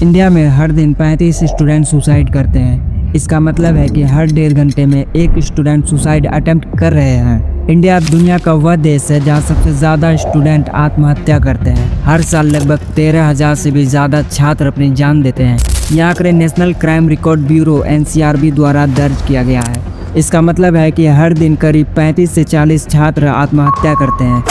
India में हर दिन 35 student suicide करते हैं। इसका मतलब है कि हर 1.5 घंटे में एक स्टूडेंट सुसाइड अटेम्प्ट कर रहे हैं। इंडिया दुनिया का वह देश है जहां सबसे ज़्यादा स्टूडेंट आत्महत्या करते हैं। हर साल लगभग 13,000 से भी ज़्यादा छात्र अपनी जान देते हैं। ये आंकड़े national crime record bureau NCRB द्वारा दर्ज किया गया है। इसका मतलब है कि हर दिन करीब 35 से 40 छात्र आत्महत्या करते हैं।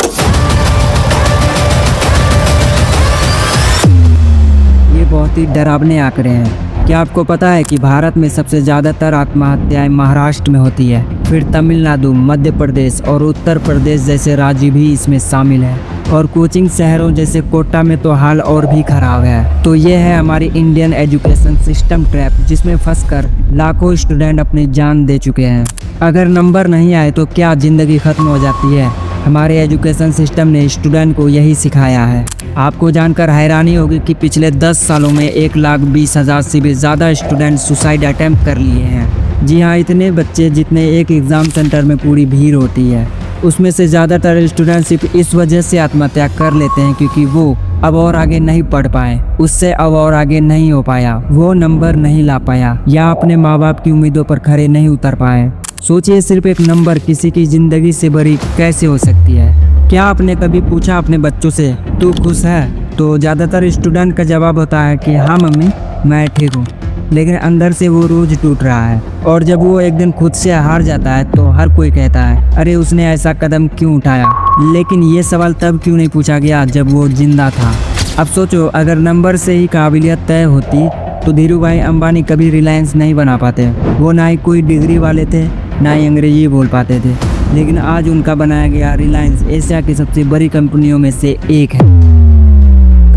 ये बहुत ही डरावने आंकड़े हैं। क्या आपको पता है कि भारत में सबसे ज़्यादातर आत्महत्याएं महाराष्ट्र में होती है, फिर तमिलनाडु, मध्य प्रदेश और उत्तर प्रदेश जैसे राज्य भी इसमें शामिल है, और कोचिंग शहरों जैसे कोटा में तो हाल और भी खराब है। तो ये है हमारी इंडियन एजुकेशन सिस्टम ट्रैप, जिसमें फंसकर लाखों स्टूडेंट अपनी जान दे चुके हैं। अगर नंबर नहीं आए तो क्या ज़िंदगी ख़त्म हो जाती है? हमारे एजुकेशन सिस्टम ने स्टूडेंट को यही सिखाया है। आपको जानकर हैरानी होगी कि पिछले 10 सालों में 1,20,000 से भी ज़्यादा स्टूडेंट सुसाइड अटेम्प्ट कर लिए हैं। जी हाँ, इतने बच्चे जितने एक एग्ज़ाम सेंटर में पूरी भीड़ होती है। उसमें से ज़्यादातर स्टूडेंट सिर्फ इस वजह से आत्महत्या कर लेते हैं क्योंकि वो अब और आगे नहीं पढ़ पाए, उससे अब और आगे नहीं हो पाया, वो नंबर नहीं ला पाया या अपने माँ बाप की उम्मीदों पर खरे नहीं उतर पाए। सोचिए, सिर्फ एक नंबर किसी की ज़िंदगी से बड़ी कैसे हो सकती है? क्या आपने कभी पूछा अपने बच्चों से, तू खुश है? तो ज़्यादातर स्टूडेंट का जवाब होता है कि हाँ मम्मी, मैं ठीक हूँ, लेकिन अंदर से वो रोज़ टूट रहा है। और जब वो एक दिन खुद से हार जाता है तो हर कोई कहता है, अरे उसने ऐसा कदम क्यों उठाया? लेकिन ये सवाल तब क्यों नहीं पूछा गया जब वो जिंदा था? अब सोचो, अगर नंबर से ही काबिलियत तय होती तो धीरू भाई अंबानी कभी रिलायंस नहीं बना पाते। वो ना ही कोई डिग्री वाले थे, ना ही अंग्रेजी बोल पाते थे, लेकिन आज उनका बनाया गया रिलायंस एशिया की सबसे बड़ी कंपनियों में से एक है।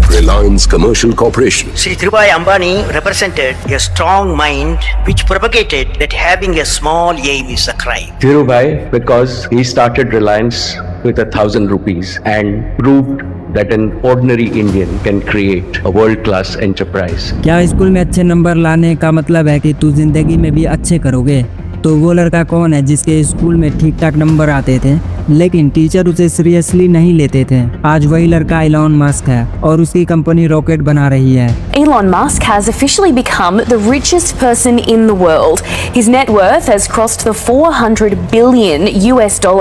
Reliance Commercial Corporation. Sri Dhirubhai Ambani represented a strong mind which propagated that having a small aim is a crime. Dhirubhai, because he started Reliance with 1,000 rupees and proved that an ordinary Indian can create a world-class enterprise. क्या school में अच्छे number लाने का मतलब है कि तू जिंदगी में भी अच्छे करोगे? तो वो लड़का कौन है जिसके स्कूल में ठीक ठाक नंबर आते थे लेकिन टीचर उसे सीरियसली नहीं लेते थे? आज वही लड़का एलन मस्क है और उसकी कंपनी रॉकेट बना रही है। Elon Musk has officially become the richest person in the world. His net worth has crossed the $400 billion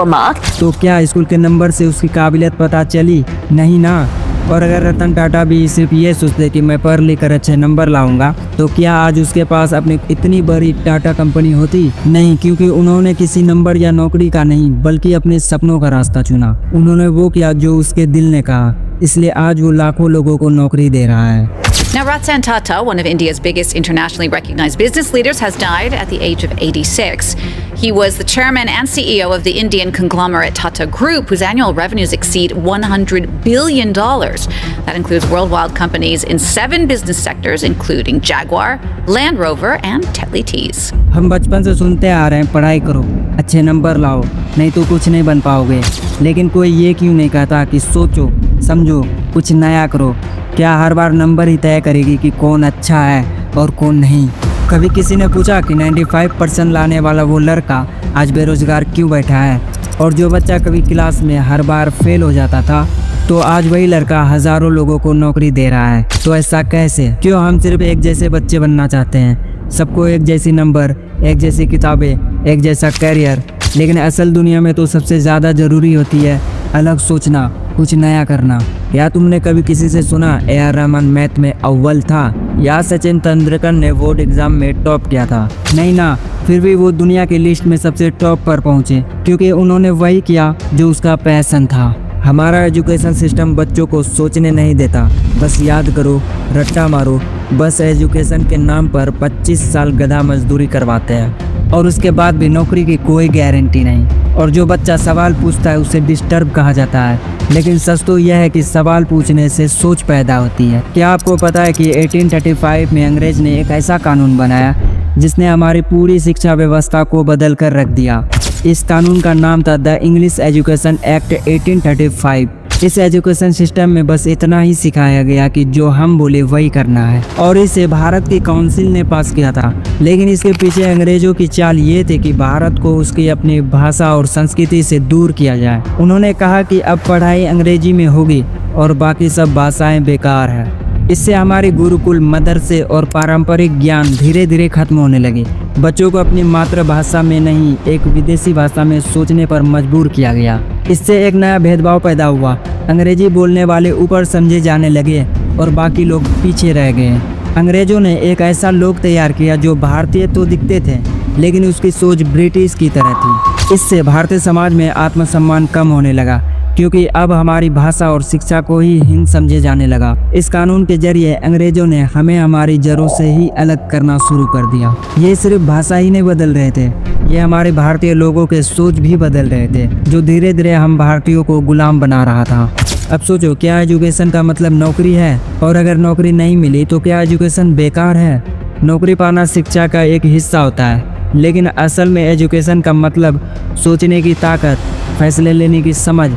mark. तो क्या स्कूल के नंबर से उसकी काबिलियत पता चली? नहीं ना। और अगर रतन टाटा भी सिर्फ ये सोचते कि मैं पढ़ लिख कर अच्छे नंबर लाऊंगा, तो क्या आज उसके पास अपनी इतनी बड़ी टाटा कंपनी होती? नहीं, क्योंकि उन्होंने किसी नंबर या नौकरी का नहीं बल्कि अपने सपनों का रास्ता चुना। उन्होंने वो किया जो उसके दिल ने कहा, इसलिए आज वो लाखों लोगों को नौकरी दे रहा है। Now, Ratan Tata, one of India's biggest internationally recognized business leaders, has died at the age of 86. He was the chairman and CEO of the Indian conglomerate Tata Group, whose annual revenues exceed $100 billion. That includes worldwide companies in 7 business sectors, including Jaguar, Land Rover, and Tetley Tees. हम बचपन से सुनते आ रहे हैं, पढ़ाई करो, अच्छे number लाओ, नहीं तो कुछ नहीं बन पाओगे। लेकिन कोई ये क्यों नहीं कहता कि सोचो, समझो, कुछ नया करो? क्या हर बार नंबर ही तय करेगी कि कौन अच्छा है और कौन नहीं? कभी किसी ने पूछा कि 95% लाने वाला वो लड़का आज बेरोजगार क्यों बैठा है? और जो बच्चा कभी क्लास में हर बार फेल हो जाता था, तो आज वही लड़का हज़ारों लोगों को नौकरी दे रहा है। तो ऐसा कैसे? क्यों हम सिर्फ एक जैसे बच्चे बनना चाहते हैं? सबको एक जैसी नंबर, एक जैसी किताबें, एक जैसा कैरियर। लेकिन असल दुनिया में तो सबसे ज़्यादा ज़रूरी होती है अलग सोचना, कुछ नया करना। क्या तुमने कभी किसी से सुना AR रहमान मैथ में अव्वल था या सचिन तेंदुलकर ने बोर्ड एग्जाम में टॉप किया था? नहीं ना। फिर भी वो दुनिया की लिस्ट में सबसे टॉप पर पहुँचे क्योंकि उन्होंने वही किया जो उसका पैशन था। हमारा एजुकेशन सिस्टम बच्चों को सोचने नहीं देता, बस याद करो, रट्टा मारो। बस एजुकेशन के नाम पर 25 साल गधा मजदूरी करवाते हैं और उसके बाद भी नौकरी की कोई गारंटी नहीं। और जो बच्चा सवाल पूछता है उसे डिस्टर्ब कहा जाता है, लेकिन सच तो यह है कि सवाल पूछने से सोच पैदा होती है। क्या आपको पता है कि 1835 में अंग्रेज ने एक ऐसा कानून बनाया जिसने हमारी पूरी शिक्षा व्यवस्था को बदल कर रख दिया? इस कानून का नाम था द इंग्लिश एजुकेशन एक्ट 1835। इस एजुकेशन सिस्टम में बस इतना ही सिखाया गया कि जो हम बोले वही करना है, और इसे भारत की काउंसिल ने पास किया था। लेकिन इसके पीछे अंग्रेजों की चाल ये थी कि भारत को उसकी अपनी भाषा और संस्कृति से दूर किया जाए। उन्होंने कहा कि अब पढ़ाई अंग्रेजी में होगी और बाकी सब भाषाएं बेकार है। इससे हमारे गुरुकुल, मदरसे और पारंपरिक ज्ञान धीरे धीरे खत्म होने लगे। बच्चों को अपनी मातृभाषा में नहीं, एक विदेशी भाषा में सोचने पर मजबूर किया गया। इससे एक नया भेदभाव पैदा हुआ। अंग्रेजी बोलने वाले ऊपर समझे जाने लगे और बाकी लोग पीछे रह गए। अंग्रेजों ने एक ऐसा लोग तैयार किया जो भारतीय तो दिखते थे, लेकिन उसकी सोच ब्रिटिश की तरह थी। इससे भारतीय समाज में आत्मसम्मान कम होने लगा, क्योंकि अब हमारी भाषा और शिक्षा को ही हीन समझे जाने लगा। इस कानून के जरिए अंग्रेजों ने हमें हमारी जड़ों से ही अलग करना शुरू कर दिया। ये सिर्फ भाषा ही नहीं बदल रहे थे, ये हमारे भारतीय लोगों के सोच भी बदल रहे थे, जो धीरे धीरे हम भारतीयों को गुलाम बना रहा था। अब सोचो, क्या एजुकेशन का मतलब नौकरी है? और अगर नौकरी नहीं मिली तो क्या एजुकेशन बेकार है? नौकरी पाना शिक्षा का एक हिस्सा होता है, लेकिन असल में एजुकेशन का मतलब सोचने की ताकत, फैसले लेने की समझ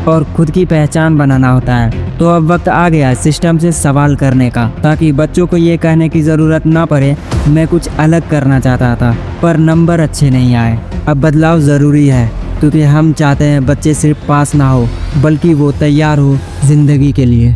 और खुद की पहचान बनाना होता है। तो अब वक्त आ गया है सिस्टम से सवाल करने का, ताकि बच्चों को ये कहने की ज़रूरत ना पड़े मैं कुछ अलग करना चाहता था पर नंबर अच्छे नहीं आए। अब बदलाव ज़रूरी है, क्योंकि हम चाहते हैं बच्चे सिर्फ पास ना हो, बल्कि वो तैयार हो ज़िंदगी के लिए।